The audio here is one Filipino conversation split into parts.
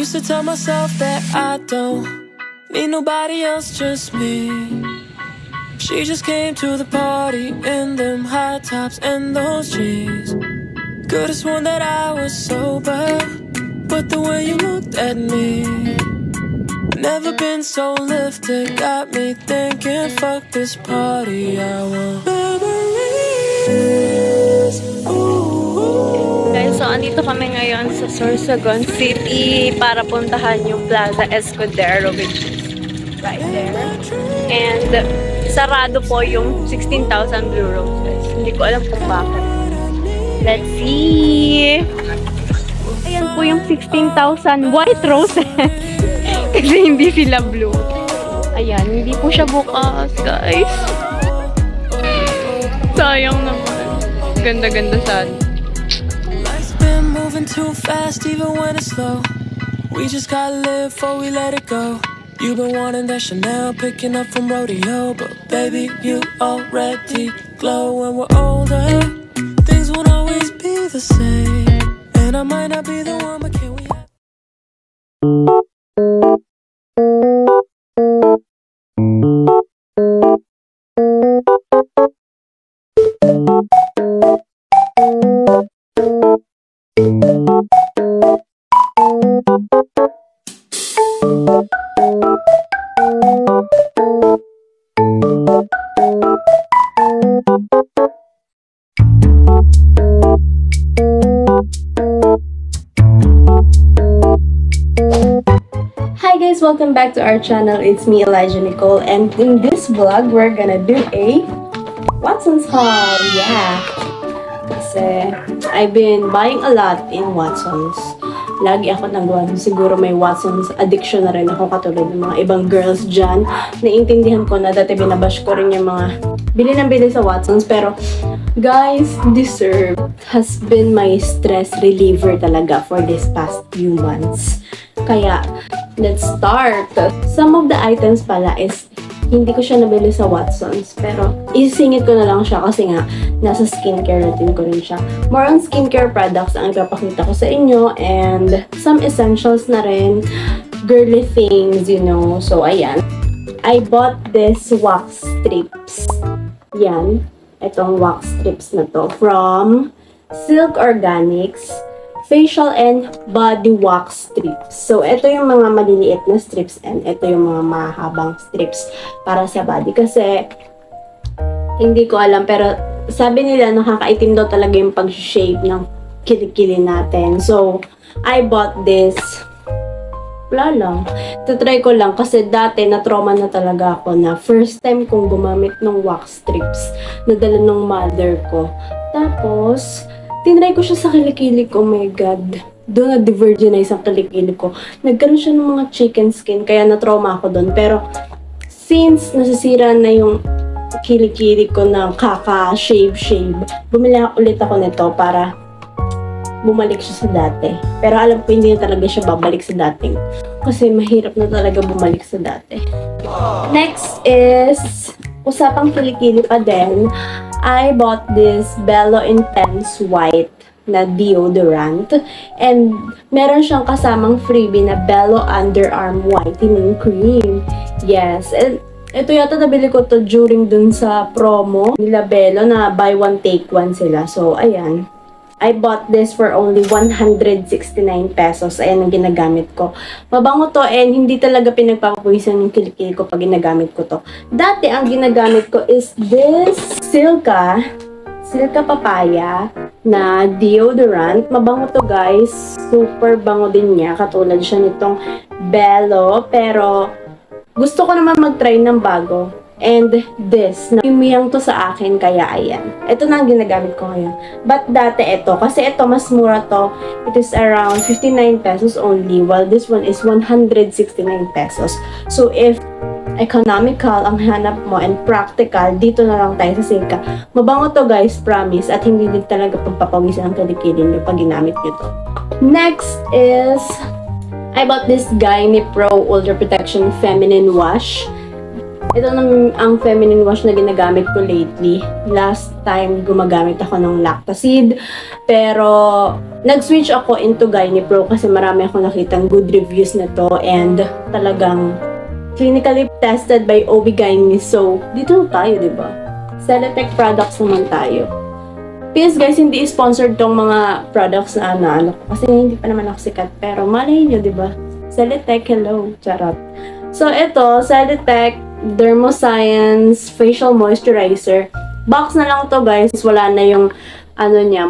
Used to tell myself that I don't need nobody else, just me. She just came to the party in them high tops and those jeans. Could've sworn that I was sober, but the way you looked at me, never been so lifted, got me thinking, fuck this party, I want memories. Guys, so andito kami ngayon sa Sorsogon City para puntahan yung Plaza Escudero, which is right there. And sarado po yung 16,000 Blue Roses. Hindi ko alam kung bakit. Let's see! Ayan po yung 16,000 white roses. Kasi hindi sila blue. Ayan, hindi po siya bukas, guys. Sayang naman. Ganda-ganda sana. Life's been moving too fast even when it's slow. We just gotta live before we let it go. You've been wanting that Chanel, picking up from rodeo, but baby, you already glow. When we're older, things won't always be the same, and I might not be the one, but can we have... Hi guys, welcome back to our channel. It's me, Elijah Nicole, and in this vlog, we're gonna do a Watson's haul. Yeah, kasi I've been buying a lot in Watson's. Lagi ako nag-Watson's. Siguro may Watson's addiction na rin ako katulad ng mga ibang girls dyan. Naiintindihan ko na dati binabash ko rin yung mga bili ng bili sa Watson's. Pero guys, Dessert has been my stress reliever talaga for this past few months. Kaya, let's start. Some of the items pala is hindi ko siya nabili sa Watson's, pero isisingit ko na lang siya kasi nga nasa skincare routine ko rin siya. More on skincare products ang ipapakita ko sa inyo, and some essentials na rin, girly things, you know. So, ayan. I bought this wax strips. Yan. Itong wax strips na to from Silk Organics Facial and Body Wax Strips. So, ito yung mga maliliit na strips and ito yung mga mahabang strips para sa body. Kasi, hindi ko alam, pero sabi nila nakakaitim daw talaga yung pag-shave ng kilikili natin. So, I bought this. Wala lang. Tatry ko lang kasi dati na-trauma na talaga ako na first time kong gumamit ng wax strips na dala ng mother ko. Tapos, tinry ko siya sa kilikili ko, oh my god. Doon na-divergenize ang kilikili ko. Nagkaroon siya ng mga chicken skin, kaya na-trauma ako doon. Pero, since nasisira na yung kilikili ko ng kaka-shave, bumili ulit ako nito para bumalik siya sa dati. Pero alam ko hindi na talaga siya babalik sa dating. Kasi mahirap na talaga bumalik sa dati. Next is, usapang kilikili pa din, I bought this Bello Intense White na deodorant. And meron siyang kasamang freebie na Bello Underarm Whitening Cream. Yes. And ito yata nabili ko to during dun sa promo nila Bello na buy one take one sila. So, ayan. I bought this for only 169 pesos. Ayan ang ginagamit ko. Mabango to and hindi talaga pinagpapawisan yung kilikili ko pag ginagamit ko to. Dati ang ginagamit ko is this Silka Papaya na deodorant. Mabango to guys. Super bango din niya. Katulad siya nitong Bello. Pero gusto ko naman mag-try ng bago. And this, namimiyang to sa akin, kaya ayan. Ito na ang ginagamit ko ngayon. But dati ito, kasi ito mas mura to. It is around 59 pesos only, while this one is 169 pesos. So if economical ang hanap mo and practical, dito na lang tayo sa Silka. Mabango to guys, promise. At hindi din talaga pagpapawisan ang kilikili nyo pag ginamit nyo to. Next is, I bought this Gaini Pro Ultra Protection Feminine Wash. Ito ang feminine wash na ginagamit ko lately. Last time, gumagamit ako ng Lactacid. Pero, nag-switch ako into Gynepro kasi marami akong nakitang good reviews na to. And talagang clinically tested by OB-GYN. So, dito tayo, diba? Celetec products naman tayo. PS guys, hindi sponsored tong mga products na ano kasi hindi pa naman ako sikat. Pero malay nyo, diba? Celetec, hello. Charot. So, ito, Celetec Dermoscience Facial Moisturizer. Box na lang to guys. Wala na yung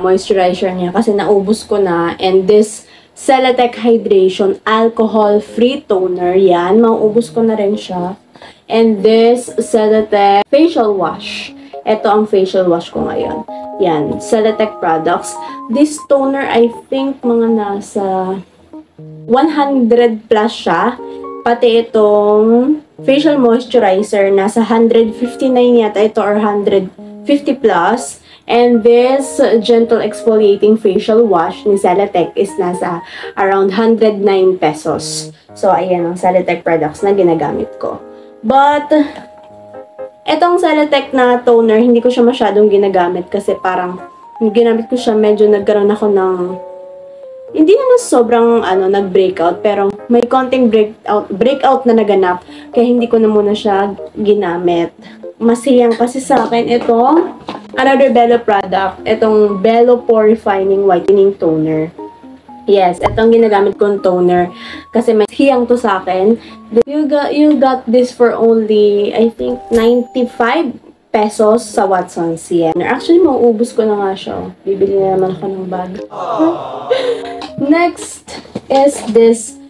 moisturizer niya kasi naubos ko na. And this Celetec Hydration Alcohol-Free Toner. Yan, mauubos ko na rin siya. And this Celetec Facial Wash. Ito ang facial wash ko ngayon. Yan, Celetec products. This toner, I think mga nasa 100 plus siya. Pati itong facial moisturizer, nasa 159 yata ito or 150 plus. And this gentle exfoliating facial wash ni Celetec is nasa around 109 pesos. So, ayan ang Celetec products na ginagamit ko. But, etong Celetec na toner, hindi ko siya masyadong ginagamit kasi parang ginamit ko siya, medyo nagkaroon ako ng hindi naman sobrang nag-breakout, pero may konting breakout na naganap, kaya hindi ko na muna siya ginamit. Masiyang kasi sa akin ito, another Bello product, itong Bello Pore Refining Whitening Toner. Yes, itong ginagamit kong toner kasi may hiyang to sa akin. You got this for only, I think, 95 pesos sa Watson's. Yan. Actually, mauubos ko na nga siya. Bibili na naman ako ng bag. Next is this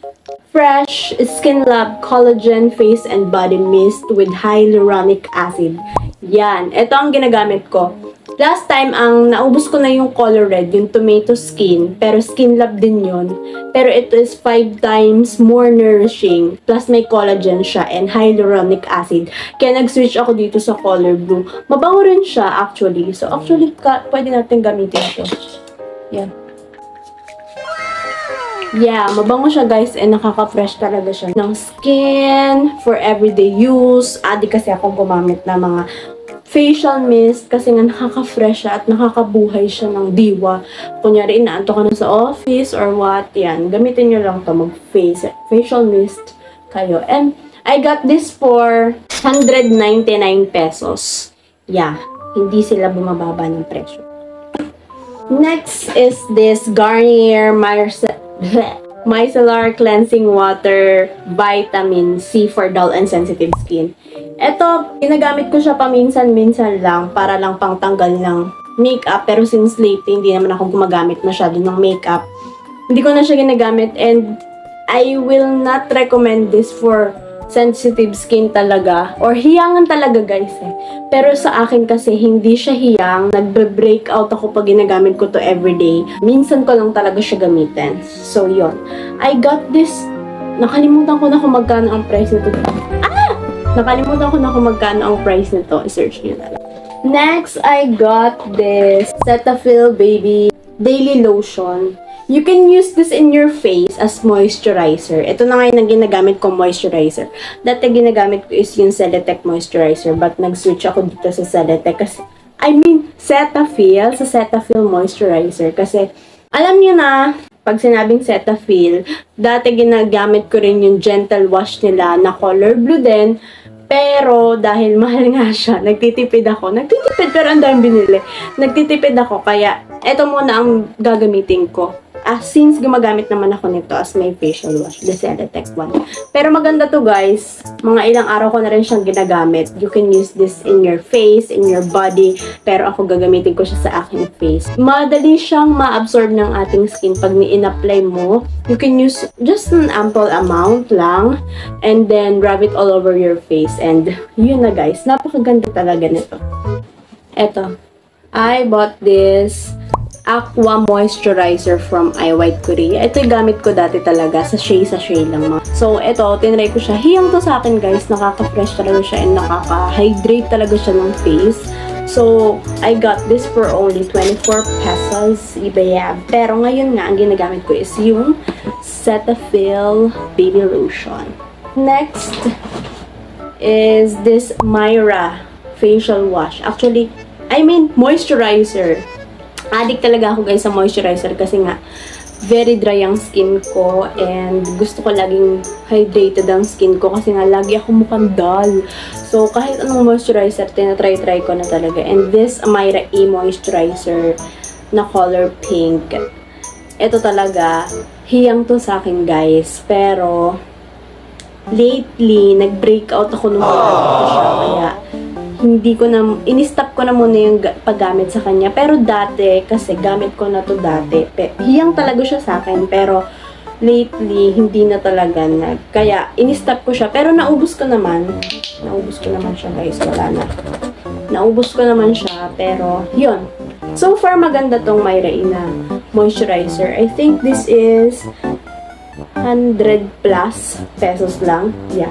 Fresh Skin Lab Collagen Face and Body Mist with Hyaluronic Acid. Yan. Ito ang ginagamit ko. Last time, ang naubos ko na yung color red, yung tomato skin. Pero Skin Lab din yun. Pero ito is 5 times more nourishing. Plus may collagen siya and hyaluronic acid. Kaya nag-switch ako dito sa color blue. Mabango rin siya actually. So actually, pwede natin gamitin ito. Yan. Yeah, mabango siya guys and nakaka-fresh talaga siya ng skin for everyday use. Adi kasi ako gumamit na mga facial mist kasi nga nakaka-fresh siya at nakakabuhay siya ng diwa. Kunyari, inaanto ka na sa office or what, yan. Gamitin nyo lang ito mag-facial mist kayo. And I got this for 199 pesos. Yeah, hindi sila bumababa ng presyo. Next is this Garnier Micellar Cleansing Water Vitamin C for dull and sensitive skin. Ito, ginagamit ko siya paminsan-minsan lang para lang pang tanggal ng makeup. Pero since lately, hindi naman ako gumagamit masyado ng makeup. Hindi ko na siya ginagamit and I will not recommend this for sensitive skin talaga. Or hiyangan talaga guys eh. Pero sa akin kasi hindi siya hiyang. Nagbe-breakout ako pag ginagamit ko to everyday. Minsan ko lang talaga siya gamitin. So yon. I got this. Nakalimutan ko na kung magkano ang price nito. Nakalimutan ko na kung magkano ang price nito. I-search nyo na lang. Next, I got this Cetaphil Baby Daily Lotion. You can use this in your face as moisturizer. Ito na ngayon ang ginagamit kong moisturizer. Dati ginagamit ko is yung Celetec moisturizer. But nag-switch ako dito sa Celetec. Kasi, Cetaphil. Sa Cetaphil moisturizer. Kasi, alam niyo na, pag sinabing Cetaphil, dati ginagamit ko rin yung gentle wash nila na color blue din. Pero, dahil mahal nga siya, nagtitipid ako. Nagtitipid, pero ang dami binili. Nagtitipid ako, kaya ito muna ang gagamitin ko. Since gumagamit naman ako nito as my facial wash, the Celetec one. Pero maganda to guys. Mga ilang araw ko na rin siyang ginagamit. You can use this in your face, in your body. Pero ako gagamitin ko siya sa aking face. Madali siyang ma-absorb ng ating skin pag ni-in-apply mo. You can use just an ample amount lang. And then rub it all over your face. And yun na guys. Napakaganda talaga nito. Eto. I bought this Aqua Moisturizer from iWhite Korea. Ito yung gamit ko dati talaga. Sa shea lang. So, ito, tinry ko siya. Hiyang to sa akin, guys. Nakaka-fresh talaga siya and nakaka-hydrate talaga siya ng face. So, I got this for only 24 pesos. Iba yan. Pero ngayon nga, ang ginagamit ko is yung Cetaphil Baby Lotion. Next is this Myra facial wash. Actually, moisturizer. Addict talaga ako guys sa moisturizer kasi nga very dry ang skin ko and gusto ko laging hydrated ang skin ko kasi nga lagi ako mukhang dull. So, kahit anong moisturizer, tinatry-try ko na talaga. And this Myra E moisturizer na color pink. Ito talaga, hiyang to sa akin guys. Pero, lately, nag-breakout ako nung gamit ko siya. Kaya, in-stop ko na muna yung paggamit sa kanya. Pero dati, kasi gamit ko na to dati. Hiyang talaga siya sa akin. Pero, lately, hindi na talaga kaya, in-stop ko siya. Pero naubos ko naman. Naubos ko naman siya guys. Wala na. Naubos ko naman siya. Pero, yun. So far, maganda tong Myra na moisturizer. I think this is 100 plus pesos lang. Yeah.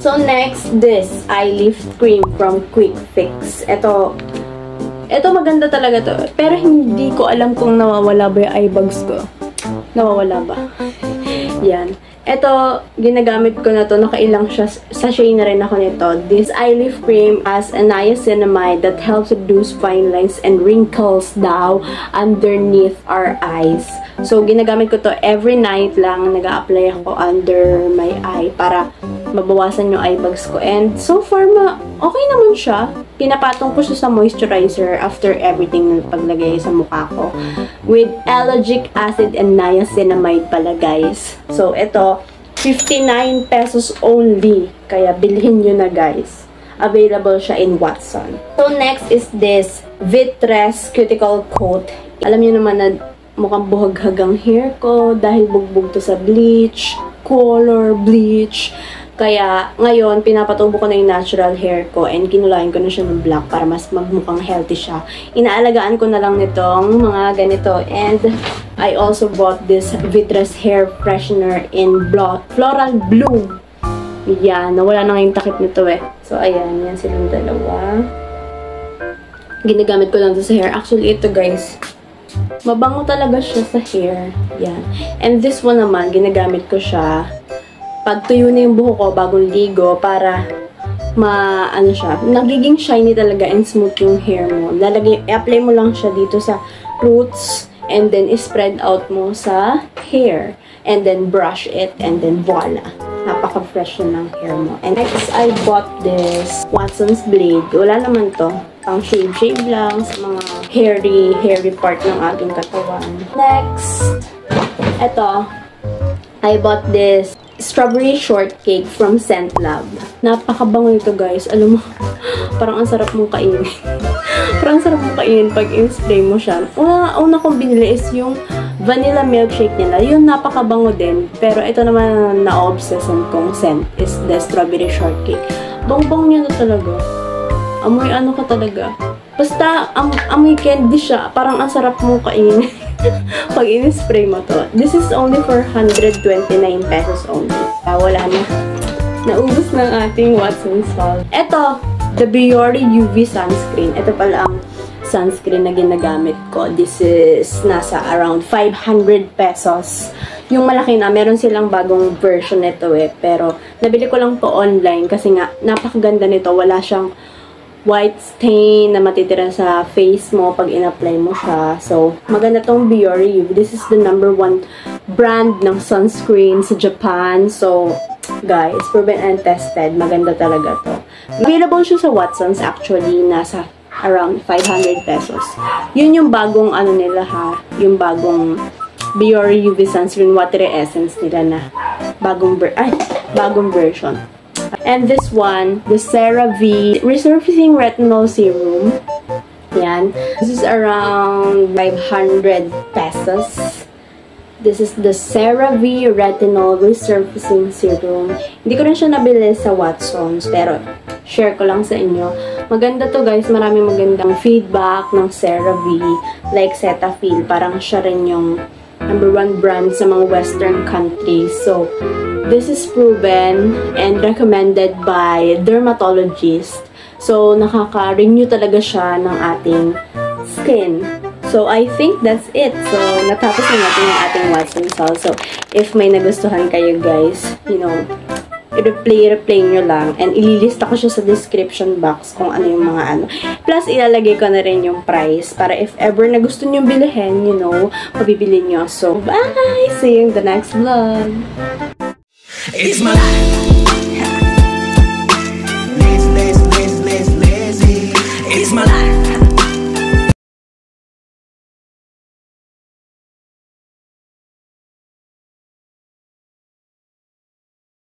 So, next, this eye lift cream from Quick Fix. Ito maganda talaga to. Pero hindi ko alam kung nawawala ba yung eye bags ko. Nawawala ba? Yan. Ito, ginagamit ko na to. Nakailang sachet na rin ako nito. This eye lift cream has a niacinamide that helps reduce fine lines and wrinkles daw underneath our eyes. So, ginagamit ko to every night lang. Nag-a-apply ako under my eye para mabawasan yung eye bags ko. And so far, okay naman siya. Pinapatong ko siya sa moisturizer after everything na paglagay sa mukha ko. With allergic acid and niacinamide pala, guys. So, ito, 59 pesos only. Kaya, bilhin nyo na, guys. Available siya in Watson. So, next is this Vitres Cuticle Coat. Alam nyo naman na mukhang buhaghag ang hair ko dahil bugbog to sa bleach, color bleach. Kaya, ngayon, pinapatubo ko na yung natural hair ko and kinulayan ko na siya ng black para mas magmukhang healthy siya. Inaalagaan ko na lang nitong mga ganito. And, I also bought this Vitres Hair Freshener in Floral Blue. Yan, nawala na nga yung takip nito eh. So, ayan, yan silang dalawa. Ginagamit ko lang ito sa hair. Actually, ito guys, mabango talaga siya sa hair. Yan. And this one naman, ginagamit ko siya pag tuyo na yung buhok ko bagong ligo para nagiging shiny talaga and smooth yung hair mo. I-apply mo lang siya dito sa roots and then i-spread out mo sa hair and then brush it and then voila. Napaka-fresh ng hair mo. And next, I bought this Watson's Blade. Wala naman to. Pang shave lang sa mga hairy part ng ating katawan. Next, eto, I bought this strawberry shortcake from Scent Lab. Napakabango ito guys. Alam mo, parang ang sarap mong kainin. Parang ang sarap mong kainin pag in-spray mo siya. Una kong binili is yung vanilla milkshake nila. Yun, napakabango din. Pero ito naman na-obsession kong scent is the strawberry shortcake. Bang-bang niya na talaga. Amoy ano ka talaga. Basta, amoy candy siya. Parang ang sarap mong kainin. Pag in-spray mo to. This is only for 129 pesos only. Wala na. Naubos na ang ating Watson's Haul. Ito, the Biore UV sunscreen. Ito pala ang sunscreen na ginagamit ko. This is nasa around 500 pesos. Yung malaki na, meron silang bagong version nito eh. Pero, nabili ko lang to online kasi nga, napakaganda nito. Wala siyang white stain na matitira sa face mo pag in-apply mo siya. So, maganda tong Biore UV. This is the #1 brand ng sunscreen sa Japan. So, guys, proven and tested. Maganda talaga to. Available siya sa Watson's actually. Nasa around 500 pesos. Yun yung bagong ano nila ha. Yung bagong Biore UV sunscreen watery essence nila na bagong version. And this one, the CeraVe Resurfacing Retinol Serum. Yan. This is around 500 pesos. This is the CeraVe Retinol Resurfacing Serum. Hindi ko rin siya nabili sa Watson's, pero share ko lang sa inyo. Maganda to guys. Maraming magandang feedback ng CeraVe. Like Cetaphil. Parang siya rin yung #1 brand sa mga Western countries. So, this is proven and recommended by dermatologists. So, nakaka-renew talaga siya ng ating skin. So, I think that's it. So, natapos na natin yung ating Watson's Haul. So, if may nagustuhan kayo guys, i-replay nyo lang. And ililista ko siya sa description box kung ano yung mga ano. Plus, ilalagay ko na rin yung price para if ever na gusto nyo bilhin, you know, mabibili nyo. So, bye! See you in the next vlog! It's my life.